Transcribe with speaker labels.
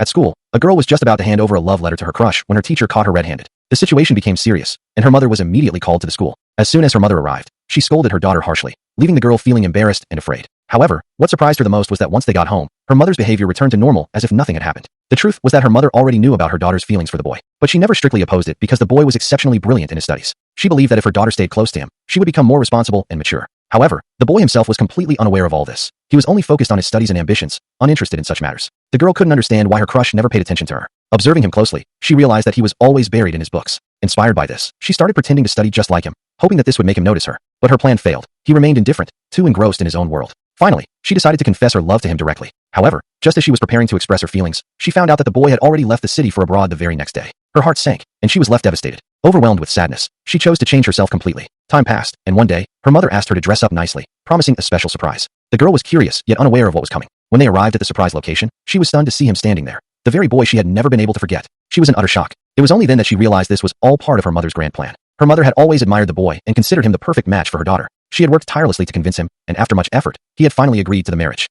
Speaker 1: At school, a girl was just about to hand over a love letter to her crush when her teacher caught her red-handed. The situation became serious, and her mother was immediately called to the school. As soon as her mother arrived, she scolded her daughter harshly, leaving the girl feeling embarrassed and afraid. However, what surprised her the most was that once they got home, her mother's behavior returned to normal as if nothing had happened. The truth was that her mother already knew about her daughter's feelings for the boy, but she never strictly opposed it because the boy was exceptionally brilliant in his studies. She believed that if her daughter stayed close to him, she would become more responsible and mature. However, the boy himself was completely unaware of all this. He was only focused on his studies and ambitions, uninterested in such matters. The girl couldn't understand why her crush never paid attention to her. Observing him closely, she realized that he was always buried in his books. Inspired by this, she started pretending to study just like him, hoping that this would make him notice her. But her plan failed. He remained indifferent, too engrossed in his own world. Finally, she decided to confess her love to him directly. However, just as she was preparing to express her feelings, she found out that the boy had already left the city for abroad the very next day. Her heart sank, and she was left devastated. Overwhelmed with sadness, she chose to change herself completely. Time passed, and one day, her mother asked her to dress up nicely, promising a special surprise. The girl was curious, yet unaware of what was coming. When they arrived at the surprise location, she was stunned to see him standing there. The very boy she had never been able to forget. She was in utter shock. It was only then that she realized this was all part of her mother's grand plan. Her mother had always admired the boy and considered him the perfect match for her daughter. She had worked tirelessly to convince him, and after much effort, he had finally agreed to the marriage.